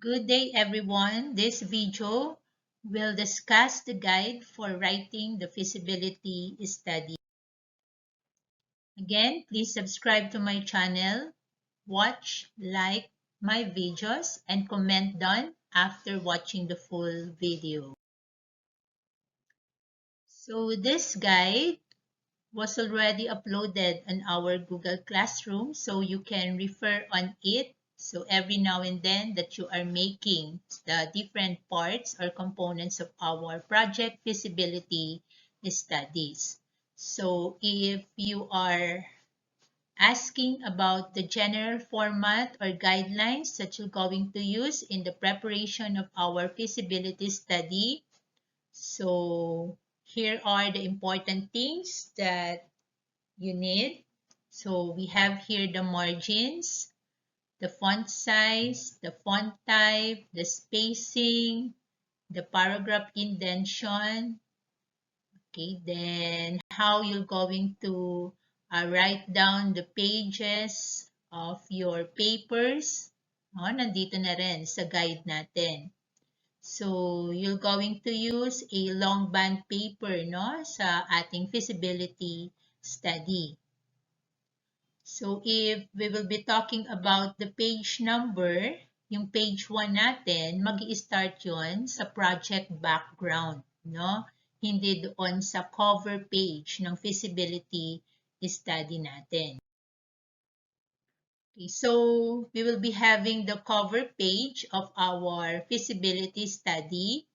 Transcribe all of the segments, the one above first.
Good day everyone. This video will discuss the guide for writing the feasibility study. Again, please subscribe to my channel, watch, like my videos, and comment down after watching the full video. So this guide was already uploaded on our Google Classroom, so you can refer on it. So every now and then that you are making the different parts or components of our project feasibility studies. So if you are asking about the general format or guidelines that you're going to use in the preparation of our feasibility study, so here are the important things that you need. So we have here the margins, the font size, the font type, the spacing, the paragraph indentation. Okay, then how you're going to write down the pages of your papers. Nandito na rin sa guide natin. So, you're going to use a long band paper sa ating feasibility study. So, if we will be talking about the page number, yung page 1 natin, mag-i-start yun sa project background, Hindi doon sa cover page ng feasibility study natin. Okay, so we will be having the cover page of our feasibility study.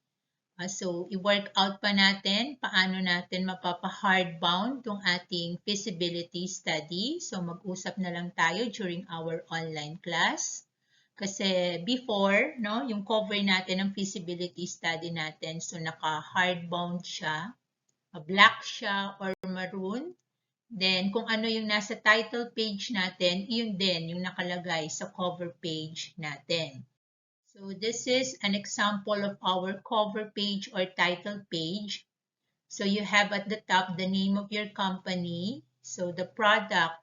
So, i-work out pa natin paano natin mapapa-hardbound itong ating feasibility study. So, mag-usap na lang tayo during our online class. Kasi before, yung cover natin ng feasibility study natin, so naka-hardbound siya, black siya or maroon. Then, kung ano yung nasa title page natin, yun din yung nakalagay sa cover page natin. So this is an example of our cover page or title page. So you have at the top the name of your company. So the product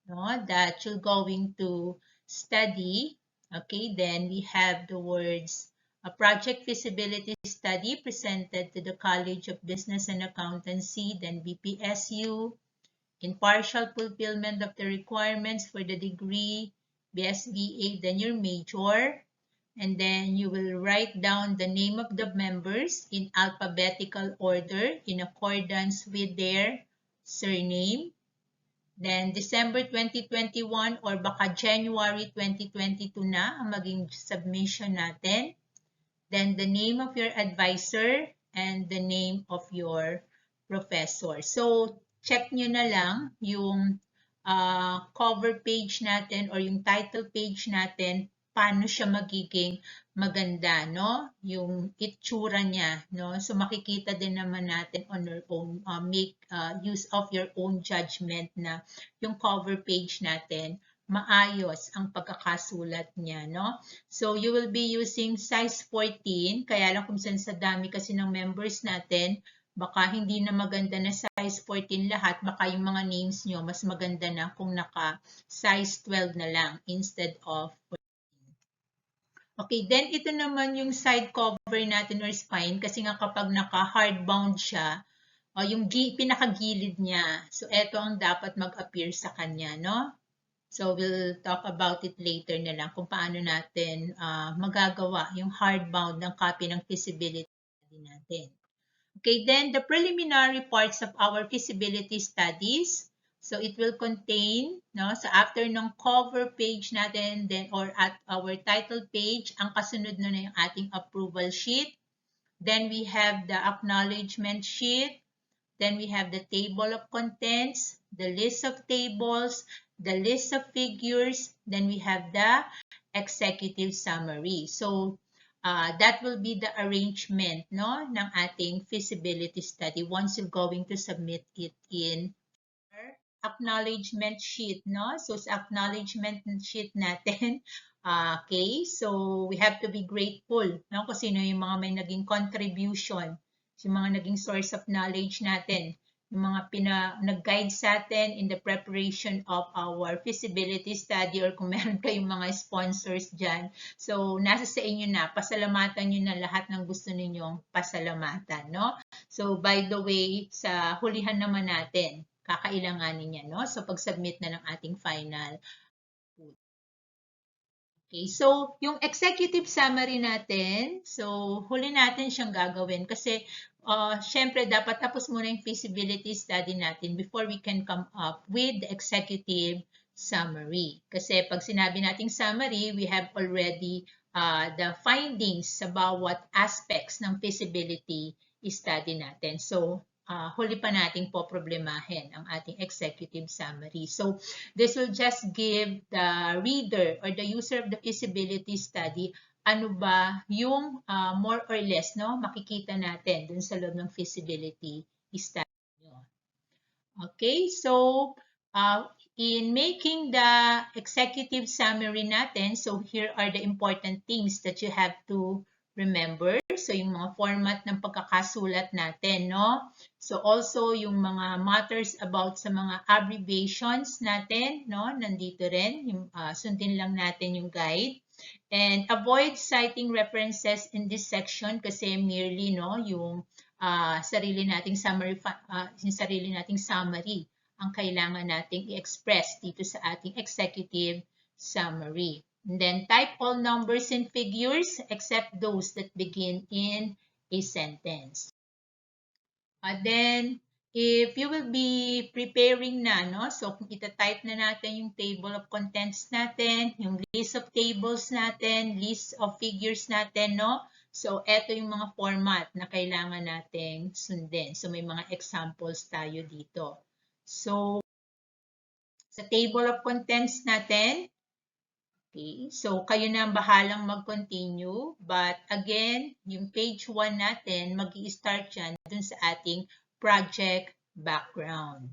that you're going to study. Okay, then we have the words a project feasibility study presented to the College of Business and Accountancy, then BPSU, in partial fulfillment of the requirements for the degree, BSBA, then your major. And then you will write down the name of the members in alphabetical order in accordance with their surname. Then December 2021 or baka January 2022 na ang maging submission natin. Then the name of your advisor and the name of your professor. So check nyo na lang yung cover page natin or yung title page natin, paano siya magiging maganda, yung itsura niya, So makikita din naman natin on your own, make use of your own judgment na yung cover page natin maayos ang pagkakasulat niya, So you will be using size 14, kaya lang kung saan sa dami kasi ng members natin, baka hindi na maganda na size 14 lahat, baka yung mga names nyo mas maganda na kung naka size 12 na lang instead of 14. Okay, then ito naman yung side cover natin or spine kasi nga kapag naka-hardbound siya, yung pinakagilid niya. So ito ang dapat mag-appear sa kanya, So we'll talk about it later na lang kung paano natin magagawa yung hardbound ng copy ng feasibility natin. Okay, then the preliminary parts of our feasibility studies. So it will contain, so after ng cover page natin, then or at our title page, ang kasunod na yung ating approval sheet. Then we have the acknowledgement sheet. Then we have the table of contents, the list of tables, the list of figures. Then we have the executive summary. So that will be the arrangement ng ating feasibility study once you're going to submit it in acknowledgement sheet, So sa acknowledgement sheet natin, okay, so we have to be grateful, kung sino yung mga may naging contribution, yung mga naging source of knowledge natin yung mga nag-guide sa atin in the preparation of our feasibility study, or kung meron kayong mga sponsors dyan. So, nasa sa inyo na, pasalamatan nyo na lahat ng gusto ninyong pasalamatan, no? So, by the way, sa hulihan naman natin, kakailanganin yan, no? So, pag-submit na ng ating final. Okay, so yung executive summary natin, so huli natin siyang gagawin kasi syempre dapat tapos muna yung feasibility study natin before we can come up with the executive summary. Kasi pag sinabi nating summary, we have already the findings sa bawat aspects ng feasibility study natin. So huli pa nating poproblemahin ang ating executive summary. So this will just give the reader or the user of the feasibility study ano ba yung more or less no makikita natin dun sa loob ng feasibility study. Okay, so in making the executive summary natin, so here are the important things that you have to remember. So yung mga format ng pagkakasulat natin, no? So also yung mga matters about sa mga abbreviations natin, no? Nandito rin, yung, sundin lang natin yung guide. And avoid citing references in this section kasi merely, no, yung sarili nating summary, yung sarili nating summary ang kailangan nating i-express dito sa ating executive summary. And then type all numbers and figures except those that begin in a sentence. Then, if you will be preparing na, no? So, kung ita-type na natin yung table of contents natin, yung list of tables natin, list of figures natin, no? So, eto yung mga format na kailangan nating sundin. So, may mga examples tayo dito. So, sa table of contents natin, okay, so kayo na ang bahalang mag-continue. But again, yung page 1 natin, mag-i-start yan dun sa ating project background.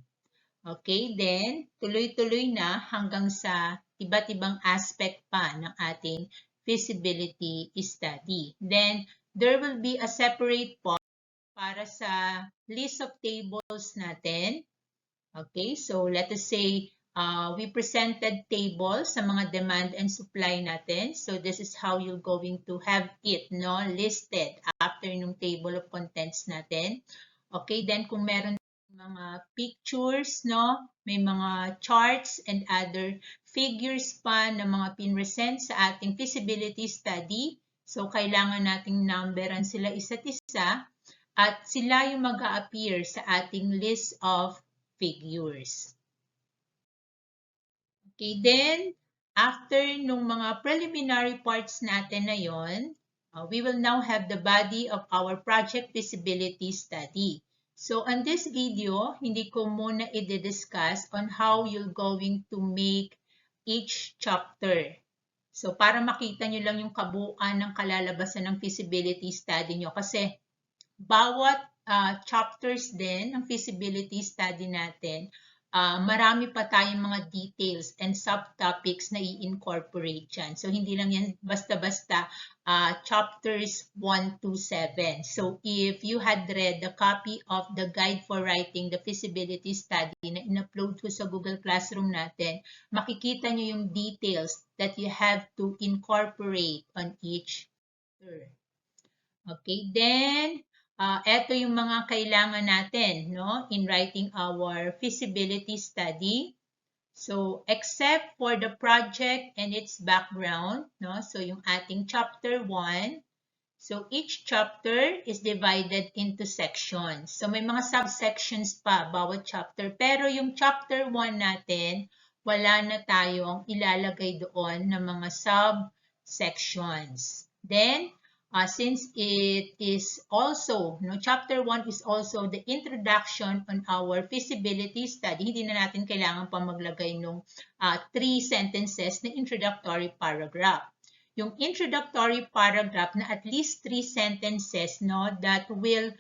Okay, then tuloy-tuloy na hanggang sa iba't ibang aspect pa ng ating feasibility study. Then, there will be a separate part para sa list of tables natin. Okay, so let us say we presented tables sa mga demand and supply natin. So this is how you're going to have it, no, listed after nung table of contents natin. Okay, then kung meron mga pictures, no, may mga charts and other figures pa na mga pinresent sa ating feasibility study. So kailangan nating numberan sila isa't isa at sila yung mag-a-appear sa ating list of figures. Okay, then, after nung mga preliminary parts natin na yon, we will now have the body of our project feasibility study. So, on this video, hindi ko muna i-discuss on how you're going to make each chapter. So, para makita nyo lang yung kabuuan ng kalalabasan ng feasibility study nyo. Kasi, bawat chapters din ng feasibility study natin, marami pa tayong mga details and subtopics na i-incorporate dyan. So, hindi lang yan basta-basta chapters 1 to 7. So, if you had read the copy of the guide for writing the feasibility study na in-upload ko sa Google Classroom natin, makikita nyo yung details that you have to incorporate on each chapter. Okay, then, ito yung mga kailangan natin, no, in writing our feasibility study. So, except for the project and its background, no, so yung ating chapter 1, so each chapter is divided into sections. So, may mga subsections pa bawat chapter, pero yung chapter 1 natin, wala na tayong ilalagay doon ng mga subsections. Then, since it is also, no, chapter 1 is also the introduction on our feasibility study, hindi na natin kailangan pa maglagay ng 3 sentences na introductory paragraph. Yung introductory paragraph na at least 3 sentences, no, that will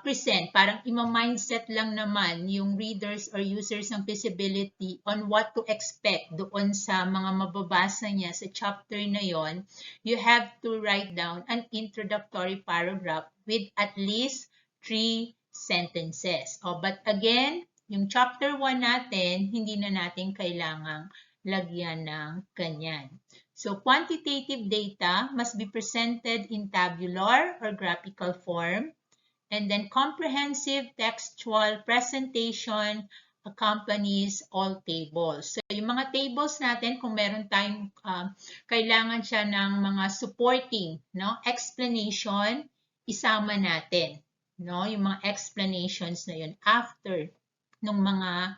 present, parang ima-mindset lang naman yung readers or users ng feasibility on what to expect doon sa mga mababasa niya sa chapter na yon. You have to write down an introductory paragraph with at least 3 sentences. But again, yung chapter 1 natin, hindi na natin kailangang lagyan ng ganyan. So, quantitative data must be presented in tabular or graphical form. And then comprehensive textual presentation accompanies all tables. So yung mga tables natin, kung meron tayong kailangan siya ng mga supporting, no, explanation, isama natin, no, yung mga explanations na yun after ng mga.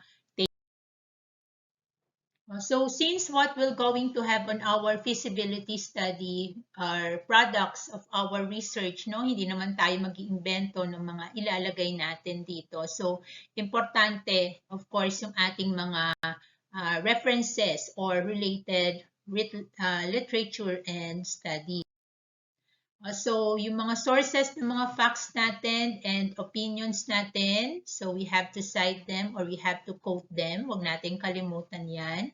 So since what we're going to have on our feasibility study are products of our research, no? Hindi naman tayo mag-iimbento ng mga ilalagay natin dito. So importante, of course, yung ating mga references or related literature and study. So, yung mga sources ng mga facts natin and opinions natin, so we have to cite them or we have to quote them. Huwag natin kalimutan yan.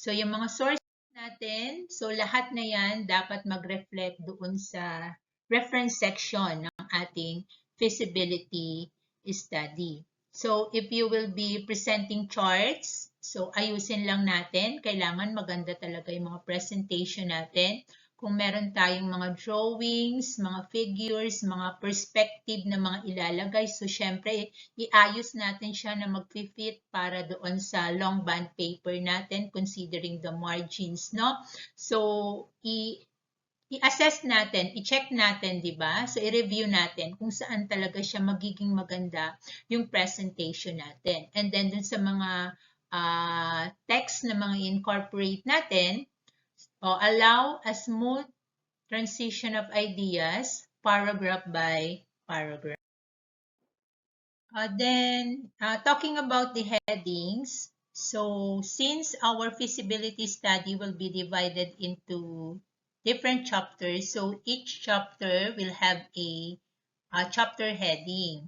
So, yung mga sources natin, so lahat na yan dapat mag-reflect doon sa reference section ng ating feasibility study. So, if you will be presenting charts, so ayusin lang natin. Kailangan maganda talaga yung mga presentation natin. Kung meron tayong mga drawings, mga figures, mga perspective na mga ilalagay, so syempre, iayos natin siya na mag-fit para doon sa long band paper natin considering the margins, no? So, i-assess natin, i-check natin, di ba? So, i-review natin kung saan talaga siya magiging maganda yung presentation natin. And then, dun sa mga text na mga incorporate natin, allow a smooth transition of ideas, paragraph by paragraph. Talking about the headings, so since our feasibility study will be divided into different chapters, so each chapter will have a chapter heading.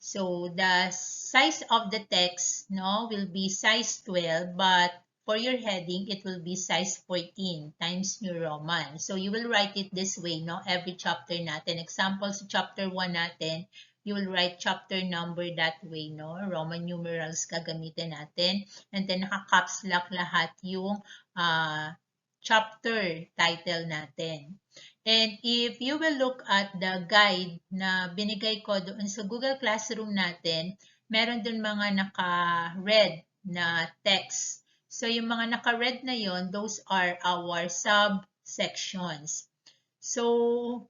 So the size of the text, no, will be size 12, but for your heading, it will be size 14 times New Roman. So you will write it this way, no, every chapter natin. Example, sa chapter 1 natin, you will write chapter number that way, no, Roman numerals gagamitin natin. And then naka-caps lock lahat yung chapter title natin. And if you will look at the guide na binigay ko doon sa Google Classroom natin, meron doon mga naka-red na text. So, yung mga naka-red na yon, those are our subsections. So,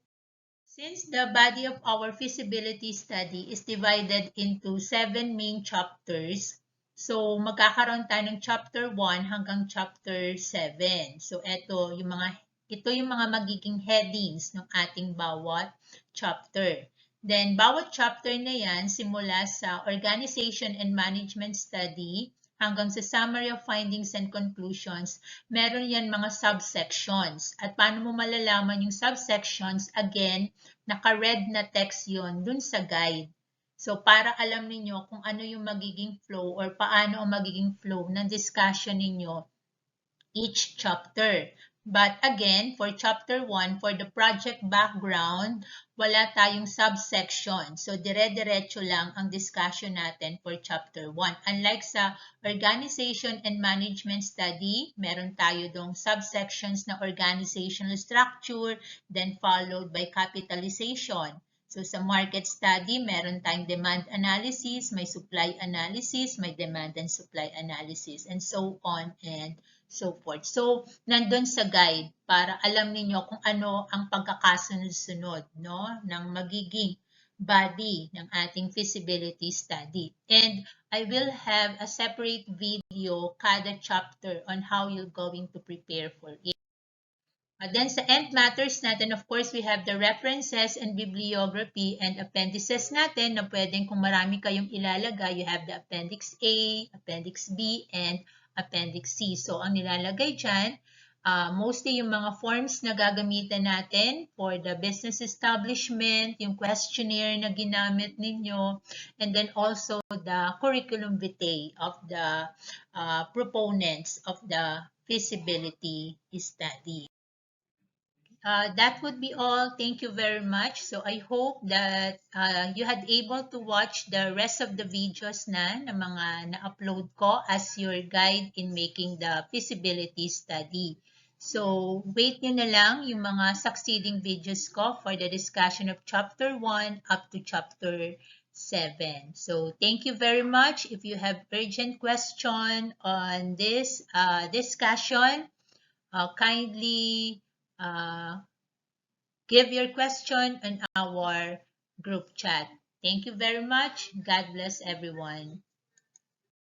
since the body of our feasibility study is divided into 7 main chapters, so magkakaroon tayo ng chapter 1 hanggang chapter 7. So, ito yung mga magiging headings ng ating bawat chapter. Then, bawat chapter na yan, simula sa Organization and Management Study hanggang sa Summary of Findings and Conclusions, meron yan mga subsections. At paano mo malalaman yung subsections? Again, naka-red na text yon dun sa guide. So, para alam ninyo kung ano yung magiging flow or paano ang magiging flow ng discussion ninyo each chapter. But again, for chapter 1, for the project background, wala tayong subsection. So, dire-diretso lang ang discussion natin for chapter 1. Unlike sa Organization and Management Study, meron tayo dong subsections na organizational structure, then followed by capitalization. So, sa market study, meron tayong demand analysis, may supply analysis, may demand and supply analysis, and so on and so forth. So, nandun sa guide para alam niyo kung ano ang pagkakasunod-sunod, no, ng magiging body ng ating feasibility study. And I will have a separate video kada chapter on how you're going to prepare for it. Then sa end matters natin, of course, we have the references and bibliography and appendices natin na pwedeng kung marami kayong ilalagay, you have the Appendix A, Appendix B, and Appendix C. So, ang nilalagay dyan, mostly yung mga forms na gagamitin natin for the business establishment, yung questionnaire na ginamit ninyo, and then also the curriculum vitae of the proponents of the feasibility study. that would be all. Thank you very much. So I hope that you had able to watch the rest of the videos na mga na-upload ko as your guide in making the feasibility study. So wait nyo na lang yung mga succeeding videos ko for the discussion of chapter 1 up to chapter 7. So thank you very much. If you have urgent question on this discussion, kindly give your question on our group chat. Thank you very much. God bless everyone.